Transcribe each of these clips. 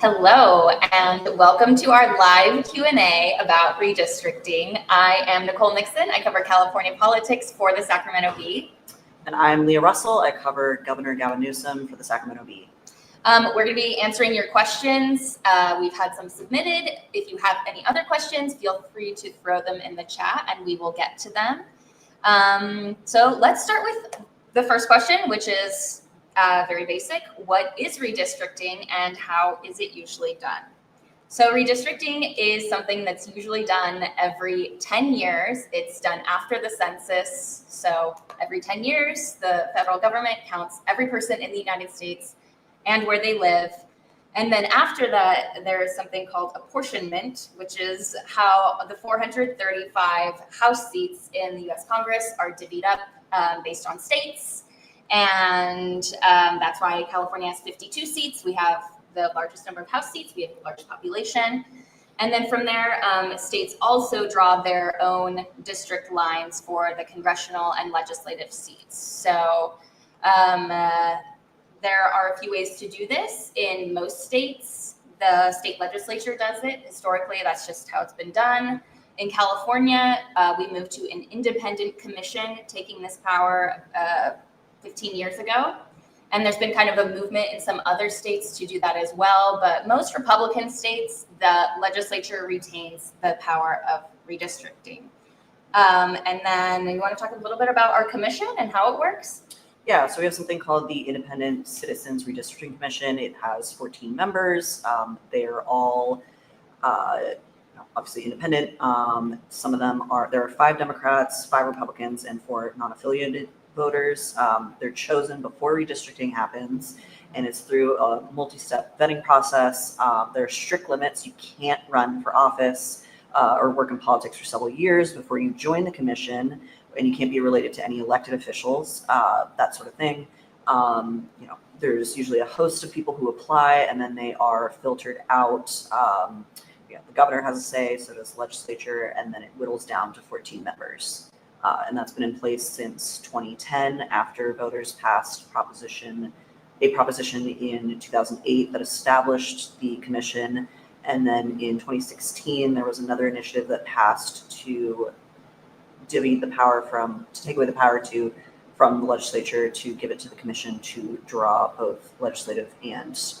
Hello, and welcome to our live Q&A about redistricting. I am Nicole Nixon. I cover California politics for the Sacramento Bee. And I'm Leah Russell. I cover Governor Gavin Newsom for the Sacramento Bee. We're going to be answering your questions. We've had some submitted. If you have any other questions, feel free to throw them in the chat and we will get to them. So let's start with the first question, which is very basic. What is redistricting and how is it usually done? So redistricting is something that's usually done every 10 years. It's done after the census. So every 10 years, the federal government counts every person in the United States and where they live. And then after that, there is something called apportionment, which is how the 435 House seats in the US Congress are divvied up based on states. And that's why California has 52 seats. We have the largest number of House seats. We have the largest population. And then from there, states also draw their own district lines for the congressional and legislative seats. So there are a few ways to do this. In most states, the state legislature does it. Historically, that's just how it's been done. In California, we moved to an independent commission, taking this power 15 years ago. And there's been kind of a movement in some other states to do that as well. But most Republican states, the legislature retains the power of redistricting. And then you want to talk a little bit about our commission and how it works? Yeah, so we have something called the Independent Citizens Redistricting Commission. It has 14 members. They're all obviously independent. Some of them there are 5 Democrats, 5 Republicans, and 4 non-affiliated voters. They're chosen before redistricting happens, and it's through a multi-step vetting process. There are strict limits. You can't run for office or work in politics for several years before you join the commission, and you can't be related to any elected officials, that sort of thing. There's usually a host of people who apply, and then they are filtered out. The governor has a say, so does the legislature, and then it whittles down to 14 members. And that's been in place since 2010 after voters passed a proposition in 2008 that established the commission. And then in 2016, there was another initiative that passed to take away the power from the legislature to give it to the commission to draw both legislative and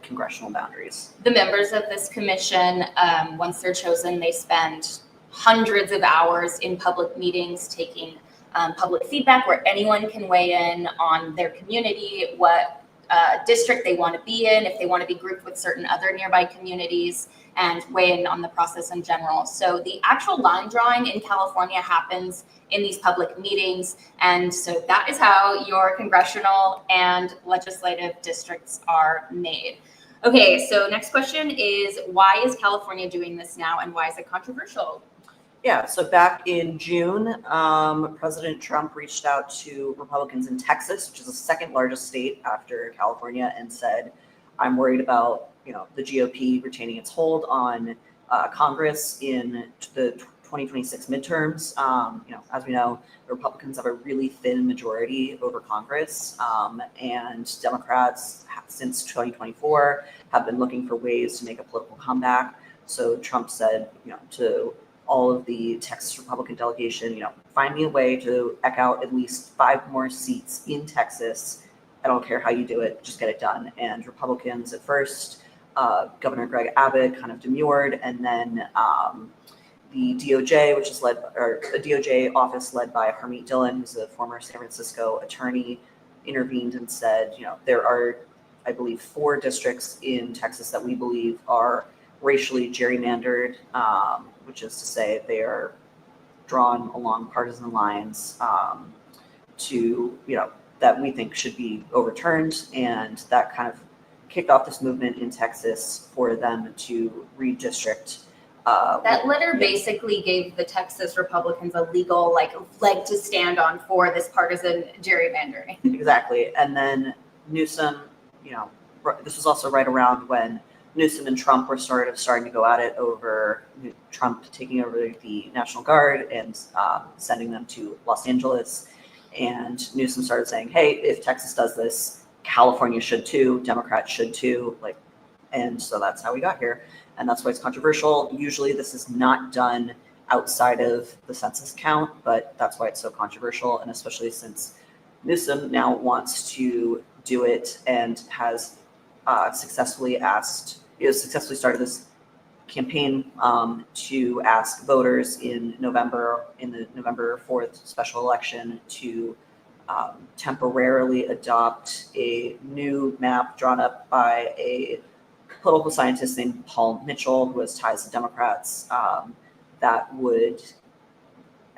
congressional boundaries. The members of this commission, once they're chosen, they spend hundreds of hours in public meetings taking public feedback where anyone can weigh in on their community, what district they want to be in, if they want to be grouped with certain other nearby communities, and weigh in on the process in general. So the actual line drawing in California happens in these public meetings. And so that is how your congressional and legislative districts are made. Okay, so next question is, why is California doing this now and why is it controversial? Yeah, so back in June, President Trump reached out to Republicans in Texas, which is the second largest state after California, and said, I'm worried about the GOP retaining its hold on Congress in the 2026 midterms. As we know, the Republicans have a really thin majority over Congress, and Democrats since 2024 have been looking for ways to make a political comeback. So Trump said, to all of the Texas Republican delegation, find me a way to eke out at least 5 more seats in Texas. I don't care how you do it, just get it done. And Republicans at first, Governor Greg Abbott kind of demurred, and then the DOJ, which is a DOJ office led by Harmeet Dillon, who's a former San Francisco attorney, intervened and said, there are, I believe, 4 districts in Texas that we believe are racially gerrymandered, which is to say they are drawn along partisan lines that we think should be overturned. And that kind of kicked off this movement in Texas for them to redistrict. That letter basically gave the Texas Republicans a legal leg to stand on for this partisan gerrymandering. Exactly. And then Newsom, this was also right around when Newsom and Trump were starting to go at it over Trump taking over the National Guard and sending them to Los Angeles. And Newsom started saying, hey, if Texas does this, California should too, Democrats should too. And so that's how we got here. And that's why it's controversial. Usually this is not done outside of the census count, but that's why it's so controversial. And especially since Newsom now wants to do it and has successfully started this campaign to ask voters in the November 4th special election to temporarily adopt a new map drawn up by a political scientist named Paul Mitchell, who has ties to Democrats, that would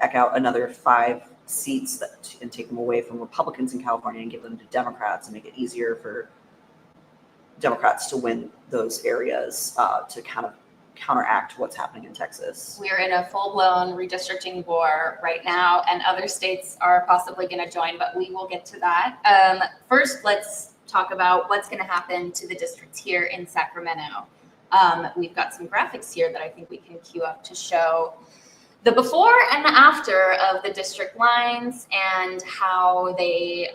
eke out another 5 seats and take them away from Republicans in California and give them to Democrats and make it easier for Democrats to win those areas to kind of counteract what's happening in Texas. We're in a full-blown redistricting war right now, and other states are possibly going to join, but we will get to that. First, let's talk about what's going to happen to the districts here in Sacramento. We've got some graphics here that I think we can queue up to show the before and the after of the district lines and how they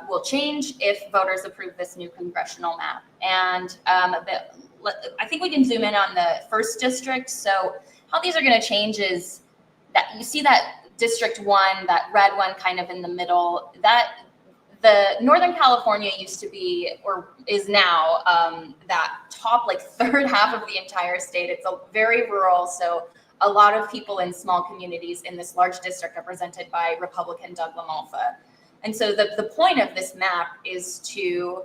will change if voters approve this new congressional map. And I think we can zoom in on the first district. So how these are going to change is that you see that District 1, that red one kind of in the middle, that the Northern California used to be, or is now, that top like third half of the entire state. It's a very rural, so a lot of people in small communities in this large district are represented by Republican Doug LaMalfa. And so the point of this map is to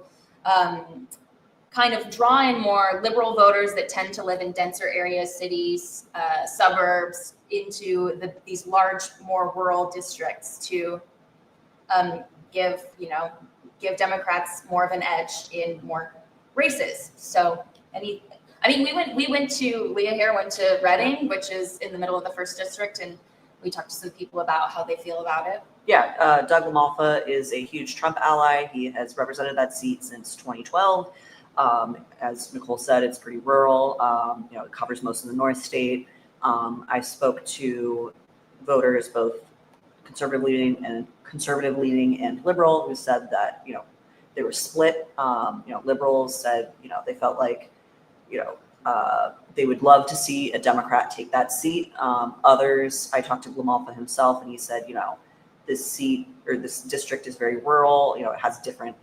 kind of draw in more liberal voters that tend to live in denser areas, cities, suburbs, into these large, more rural districts to give Democrats more of an edge in more races. So Leah here went to Reading, which is in the middle of the first district, and we talked to some people about how they feel about it. Yeah, Doug LaMalfa is a huge Trump ally. He has represented that seat since 2012. As Nicole said, it's pretty rural. It covers most of the North State. I spoke to voters, both conservative leaning and liberal, who said that they were split. Liberals said they felt like they would love to see a Democrat take that seat. Others, I talked to LaMalfa himself, and he said this seat or this district is very rural. It has different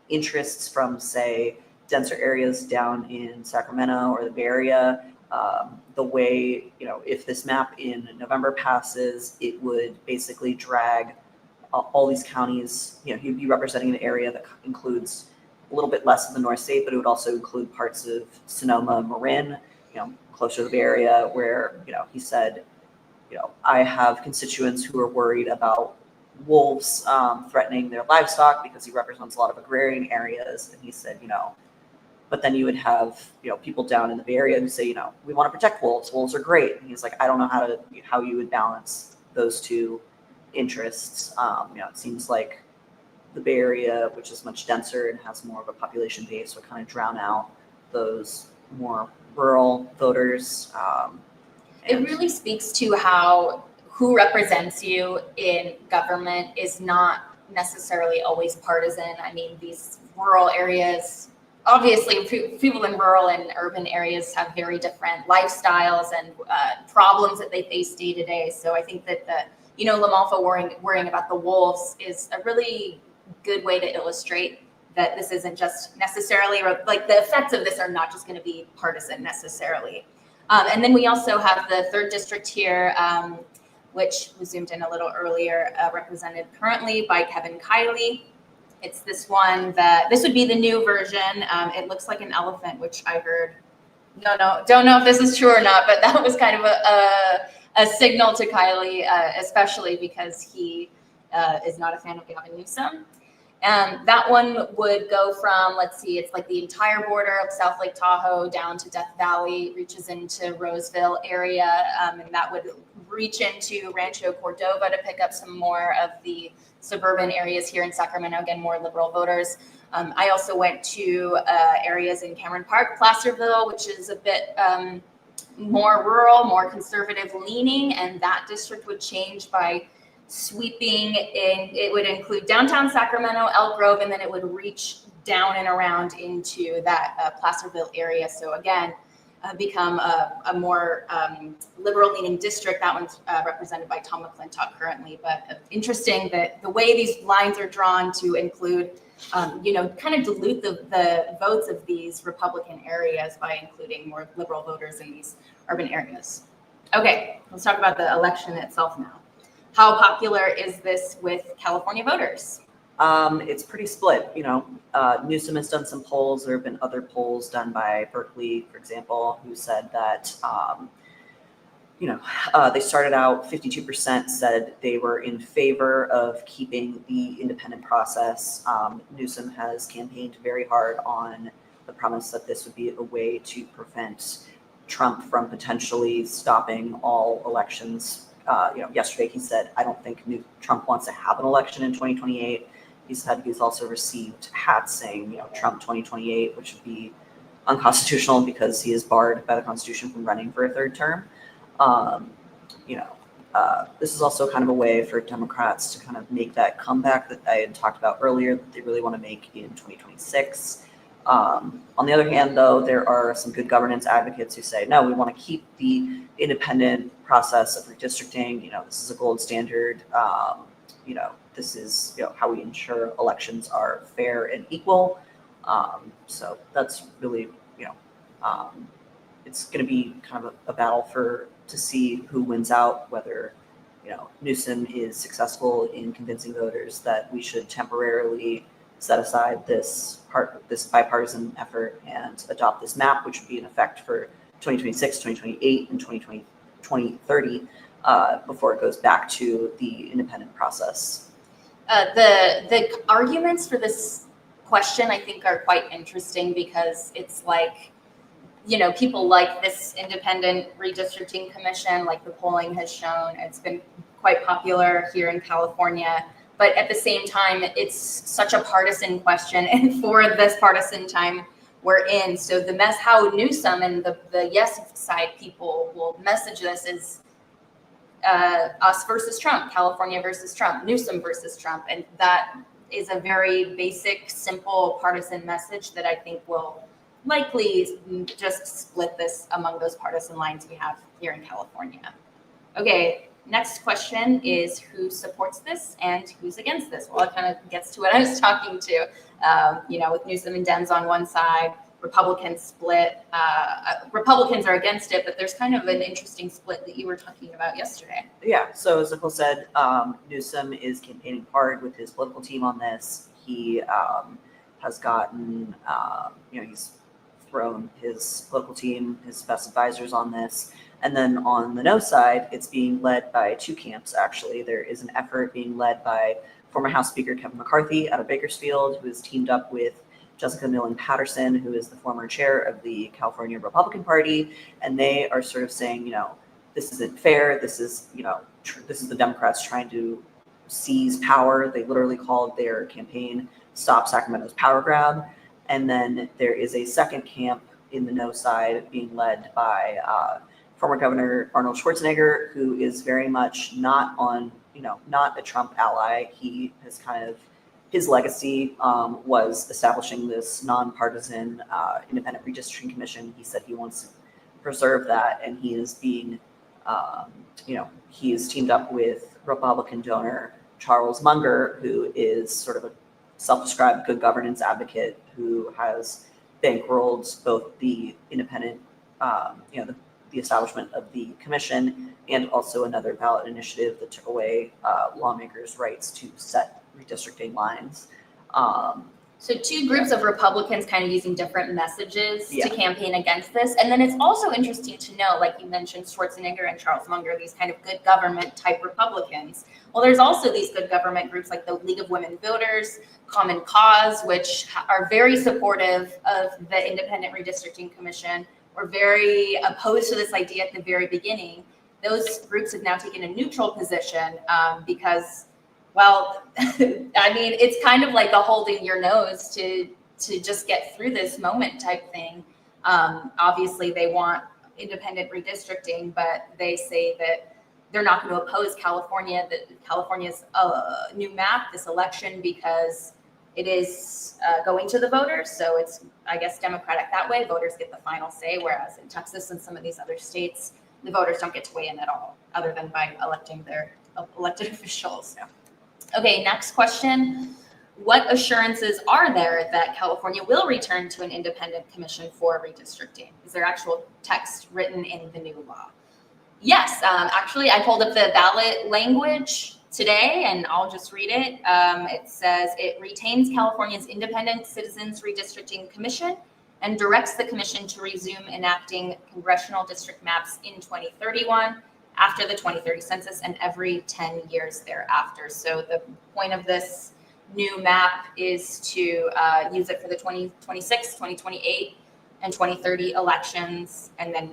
interests from, say, denser areas down in Sacramento or the Bay Area. The way, if this map in November passes, it would basically drag all these counties. He'd be representing an area that includes a little bit less of the North State, but it would also include parts of Sonoma, Marin, closer to the Bay Area, where, he said, I have constituents who are worried about wolves threatening their livestock because he represents a lot of agrarian areas. And he said, but then you would have, people down in the Bay Area who say, we want to protect wolves. Wolves are great. And he's like, I don't know how you would balance those two interests. It seems like the Bay Area, which is much denser and has more of a population base, would kind of drown out those more rural voters. It really speaks to how who represents you in government is not necessarily always partisan. I mean, these rural areas, obviously people in rural and urban areas have very different lifestyles and problems that they face day to day. So I think that LaMalfa worrying about the wolves is a really good way to illustrate that this isn't just necessarily, like, the effects of this are not just going to be partisan necessarily. And then we also have the third district here, which was zoomed in a little earlier, represented currently by Kevin Kiley. It's this one this would be the new version. It looks like an elephant, which I heard. Don't know if this is true or not, but that was kind of a signal to Kiley, especially because he is not a fan of Gavin Newsom. That one would go from, let's see, it's like the entire border of South Lake Tahoe down to Death Valley, reaches into Roseville area, and that would reach into Rancho Cordova to pick up some more of the suburban areas here in Sacramento, again, more liberal voters. I also went to areas in Cameron Park, Placerville, which is a bit more rural, more conservative leaning, and that district would change by sweeping in. It would include downtown Sacramento, Elk Grove, and then it would reach down and around into that Placerville area. So again, become a more liberal-leaning district. That one's represented by Tom McClintock currently. But interesting that the way these lines are drawn to include, kind of dilute the votes of these Republican areas by including more liberal voters in these urban areas. Okay, let's talk about the election itself now. How popular is this with California voters? It's pretty split. Newsom has done some polls. There have been other polls done by Berkeley, for example, who said that, they started out 52% said they were in favor of keeping the independent process. Newsom has campaigned very hard on the promise that this would be a way to prevent Trump from potentially stopping all elections. Yesterday he said, I don't think Trump wants to have an election in 2028. He said he's also received hats saying, Trump 2028, which would be unconstitutional because he is barred by the Constitution from running for a third term. This is also kind of a way for Democrats to kind of make that comeback that I had talked about earlier that they really want to make in 2026. On the other hand, though, there are some good governance advocates who say, no, we want to keep the independent process of redistricting. This is a gold standard. This is how we ensure elections are fair and equal. So that's really, it's going to be kind of a battle to see who wins out, whether, Newsom is successful in convincing voters that we should temporarily set aside this bipartisan effort and adopt this map, which would be in effect for 2026, 2028, and 2030 before it goes back to the independent process. The arguments for this question, I think, are quite interesting because it's like, people like this independent redistricting commission, like the polling has shown, it's been quite popular here in California. But at the same time, it's such a partisan question, and for this partisan time we're in, so how Newsom and the yes side people will message this is us versus Trump, California versus Trump, Newsom versus Trump, and that is a very basic, simple partisan message that I think will likely just split this among those partisan lines we have here in California. Okay. Next question is who supports this and who's against this? Well, it kind of gets to what I was talking to, with Newsom and Dems on one side, Republicans split. Republicans are against it, but there's kind of an interesting split that you were talking about yesterday. Yeah, so as Nicole said, Newsom is campaigning hard with his political team on this. He has gotten, he's thrown his political team, his best advisors on this. And then on the no side, it's being led by two camps, actually. There is an effort being led by former House Speaker Kevin McCarthy out of Bakersfield, who has teamed up with Jessica Millen Patterson, who is the former chair of the California Republican Party. And they are sort of saying, this isn't fair. This is, this is the Democrats trying to seize power. They literally called their campaign Stop Sacramento's Power Grab. And then there is a second camp in the no side being led by former Governor Arnold Schwarzenegger, who is very much not a Trump ally. He has his legacy was establishing this nonpartisan independent redistricting commission. He said he wants to preserve that, and he is being, he is teamed up with Republican donor Charles Munger, who is sort of a self-described good governance advocate who has bankrolled both the independent, the establishment of the commission and also another ballot initiative that took away lawmakers' rights to set redistricting lines. So two groups of Republicans kind of using different messages to campaign against this. And then it's also interesting to know, like you mentioned, Schwarzenegger and Charles Munger, these kind of good government type Republicans. Well, there's also these good government groups like the League of Women Voters, Common Cause, which are very supportive of the Independent Redistricting Commission. We're very opposed to this idea at the very beginning. Those groups have now taken a neutral position because, well, I mean, it's kind of like a holding your nose to just get through this moment type thing. Obviously, they want independent redistricting, but they say that they're not going to oppose California's new map, this election, because It is going to the voters, so it's, I guess, democratic that way. Voters get the final say, whereas in Texas and some of these other states, the voters don't get to weigh in at all, other than by electing their elected officials. Okay, next question. What assurances are there that California will return to an independent commission for redistricting? Is there actual text written in the new law? Yes, actually, I pulled up the ballot language today, and I'll just read it. It says it retains California's Independent Citizens Redistricting Commission and directs the commission to resume enacting congressional district maps in 2031 after the 2030 census and every 10 years thereafter. So the point of this new map is to use it for the 2026, 2028, and 2030 elections, and then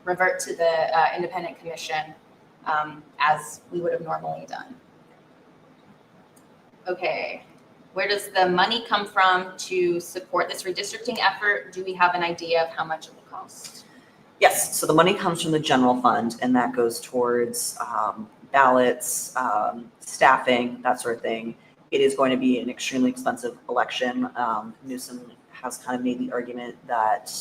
revert to the independent commission as we would have normally done. Okay, where does the money come from to support this redistricting effort? Do we have an idea of how much it will cost? Yes, so the money comes from the general fund, and that goes towards ballots, staffing, that sort of thing. It is going to be an extremely expensive election. Newsom has kind of made the argument that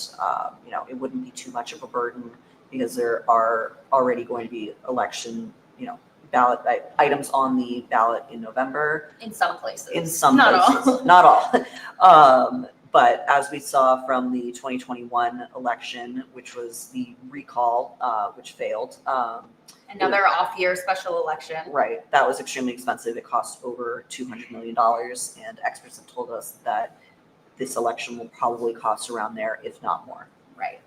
it wouldn't be too much of a burden because there are already going to be election, ballot items on the ballot in November. In some places. In some Not places, all. not all. But as we saw from the 2021 election, which was the recall, which failed. Another off-year special election. Right, that was extremely expensive. It cost over $200 million, and experts have told us that this election will probably cost around there, if not more. Right.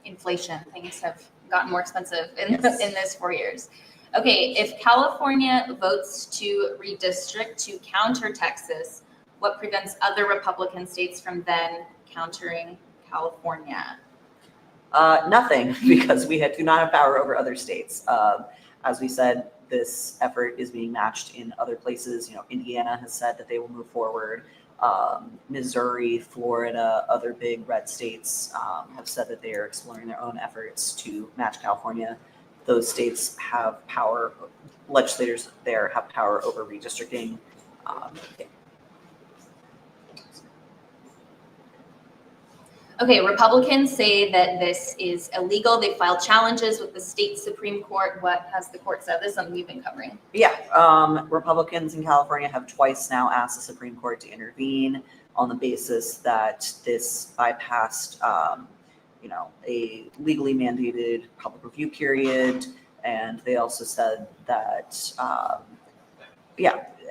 Inflation, things have gotten more expensive in Yes. in this 4 years. Okay, if California votes to redistrict to counter Texas, what prevents other Republican states from then countering California? Nothing, because we do not have power over other states. As we said, this effort is being matched in other places. Indiana has said that they will move forward. Missouri, Florida, other big red states have said that they are exploring their own efforts to match California. Those states have power, legislators there have power over redistricting. Okay, Republicans say that this is illegal. They filed challenges with the state Supreme Court. What has the court said? This is something you've been covering. Yeah, Republicans in California have twice now asked the Supreme Court to intervene on the basis that this bypassed, a legally mandated public review period. And they also said that,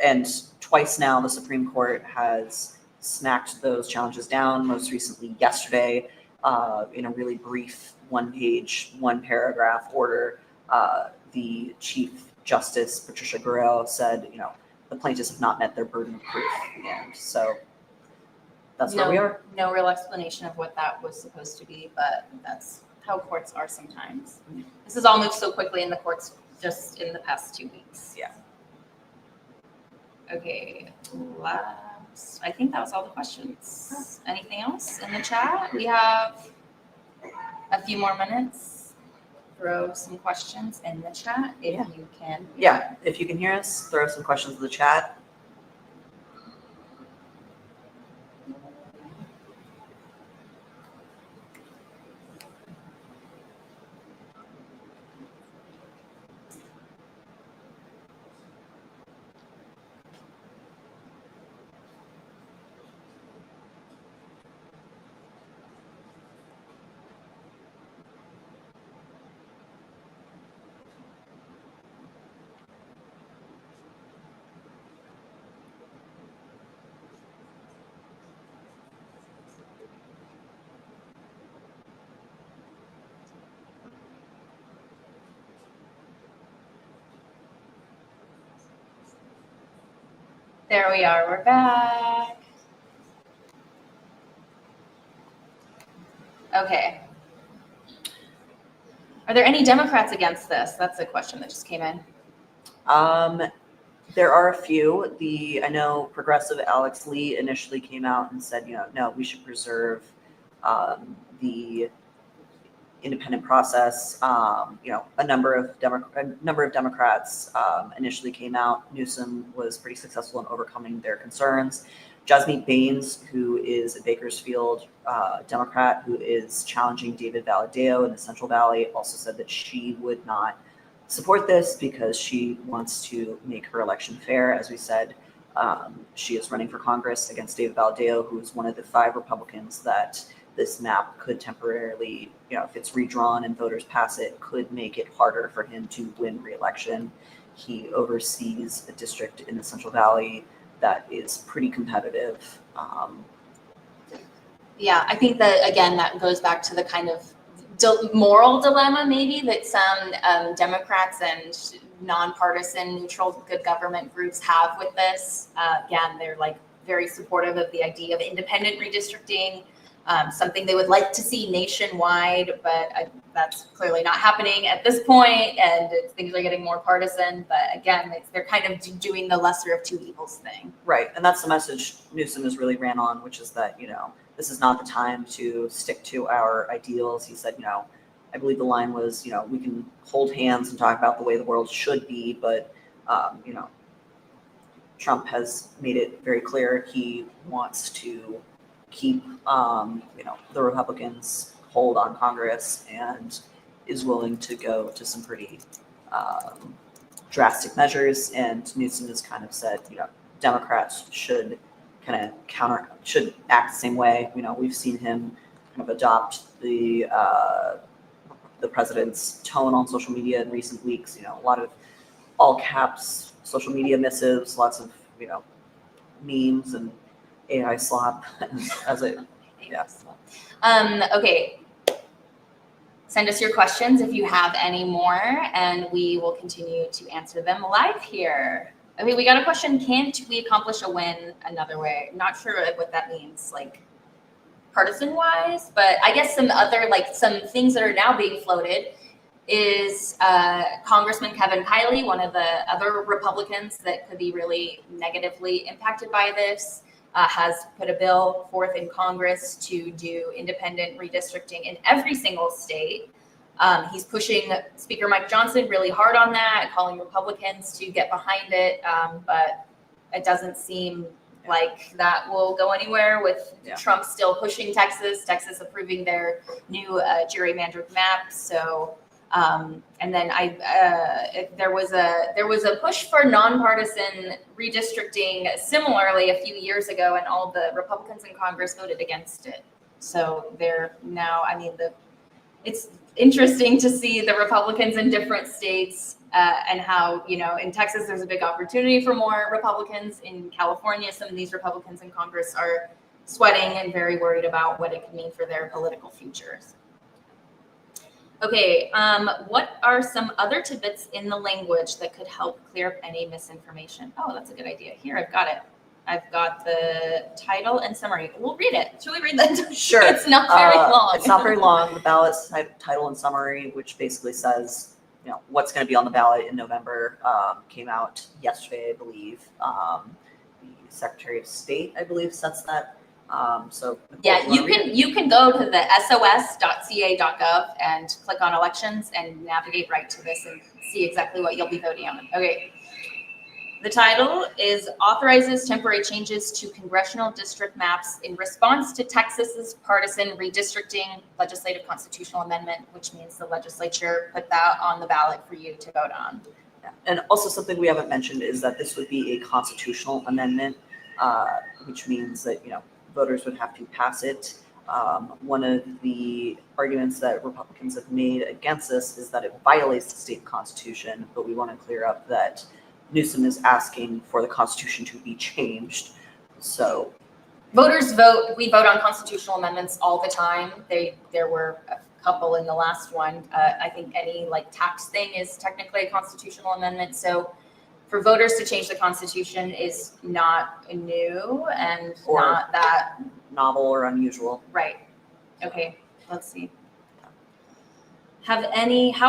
and twice now the Supreme Court has smacked those challenges down, most recently yesterday, in a really brief one-page, one-paragraph order. The Chief Justice, Patricia Guerrero, said, the plaintiffs have not met their burden of proof. And so that's where we are. No real explanation of what that was supposed to be, but that's how courts are sometimes. This has all moved so quickly in the courts just in the past 2 weeks. Yeah. Okay, I think that was all the questions. Anything else in the chat? We have a few more minutes. Throw some questions in the chat if you can. Yeah, if you can hear us, throw some questions in the chat. There we are, we're back. Okay. Are there any Democrats against this? That's a question that just came in. There are a few. I know progressive Alex Lee initially came out and said, no, we should preserve the independent process. A number of Democrats initially came out. Newsom was pretty successful in overcoming their concerns. Jasmeet Bains, who is a Bakersfield Democrat who is challenging David Valadao in the Central Valley, also said that she would not support this because she wants to make her election fair. As we said, she is running for Congress against David Valadao, who is one of the 5 Republicans that this map could temporarily, if it's redrawn and voters pass it, could make it harder for him to win re-election. He oversees a district in the Central Valley that is pretty competitive. Yeah, I think that, again, that goes back to the kind of moral dilemma maybe that some Democrats and nonpartisan neutral good government groups have with this. Again, they're like very supportive of the idea of independent redistricting, something they would like to see nationwide, but that's clearly not happening at this point, and things are getting more partisan. But again, they're kind of doing the lesser of two evils thing. Right, and that's the message Newsom has really ran on, which is that, this is not the time to stick to our ideals. He said, I believe the line was, we can hold hands and talk about the way the world should be, but, Trump has made it very clear he wants to keep, the Republicans hold on Congress and is willing to go to some pretty drastic measures. And Newsom has kind of said, Democrats should should act the same way. We've seen him kind of adopt the president's tone on social media in recent weeks. A lot of all caps social media missives, lots of memes and AI slop as it. Yeah. Okay. Send us your questions if you have any more, and we will continue to answer them live here. Okay, we got a question. Can't we accomplish a win another way? Not sure what that means, like partisan wise, but I guess some other, some things that are now being floated is Congressman Kevin Kiley, one of the other Republicans that could be really negatively impacted by this, has put a bill forth in Congress to do independent redistricting in every single state. He's pushing Speaker Mike Johnson really hard on that, calling Republicans to get behind it, but it doesn't seem like that will go anywhere with Trump still pushing Texas approving their new gerrymandered map. So, and then there was a push for nonpartisan redistricting similarly a few years ago, and all the Republicans in Congress voted against it. So they're now, it's interesting to see the Republicans in different states and how, in Texas, there's a big opportunity for more Republicans. In California, some of these Republicans in Congress are sweating and very worried about what it could mean for their political futures. Okay, what are some other tidbits in the language that could help clear up any misinformation? Oh, that's a good idea. Here, I've got it. I've got the title and summary. We'll read it. Should we read that? Sure. It's not very long. It's not very long. The ballot's title and summary, which basically says, what's going to be on the ballot in November, came out yesterday, I believe. The Secretary of State, I believe, sets that. So yeah, you can go to the sos.ca.gov and click on elections and navigate right to this and see exactly what you'll be voting on. Okay. The title is Authorizes Temporary Changes to Congressional District Maps in Response to Texas's Partisan Redistricting Legislative Constitutional Amendment, which means the legislature put that on the ballot for you to vote on. Yeah. And also something we haven't mentioned is that this would be a constitutional amendment, which means that, voters would have to pass it. One of the arguments that Republicans have made against this is that it violates the state constitution, but we want to clear up that Newsom is asking for the Constitution to be changed. So voters vote. We vote on constitutional amendments all the time. There were a couple in the last one. I think any tax thing is technically a constitutional amendment. So for voters to change the Constitution is not new and not that novel or unusual. Right. Okay. Let's see. How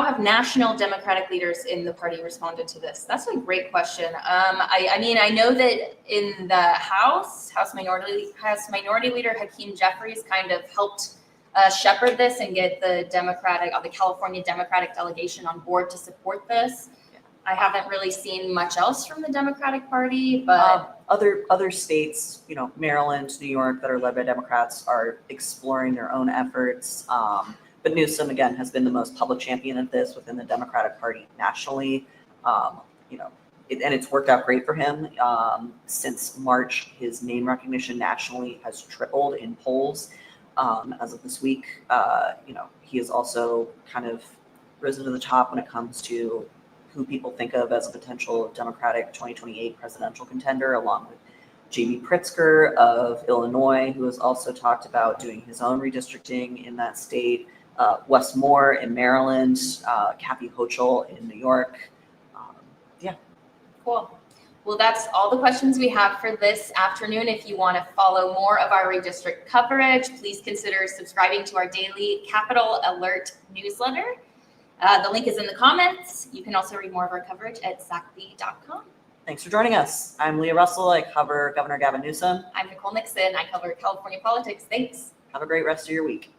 have national Democratic leaders in the party responded to this? That's a great question. I know that in the House Minority Leader Hakeem Jeffries kind of helped shepherd this and get the California Democratic delegation on board to support this. I haven't really seen much else from the Democratic Party, but other states, Maryland, New York, that are led by Democrats are exploring their own efforts. But Newsom, again, has been the most public champion of this within the Democratic Party nationally. And it's worked out great for him. Since March, his name recognition nationally has tripled in polls. As of this week, he has also kind of risen to the top when it comes to who people think of as a potential Democratic 2028 presidential contender, along with J.B. Pritzker of Illinois, who has also talked about doing his own redistricting in that state, Wes Moore in Maryland, Kathy Hochul in New York. Cool. Well, that's all the questions we have for this afternoon. If you want to follow more of our redistrict coverage, please consider subscribing to our daily Capital Alert newsletter. The link is in the comments. You can also read more of our coverage at sacbee.com. Thanks for joining us. I'm Leah Russell. I cover Governor Gavin Newsom. I'm Nicole Nixon. I cover California politics. Thanks. Have a great rest of your week.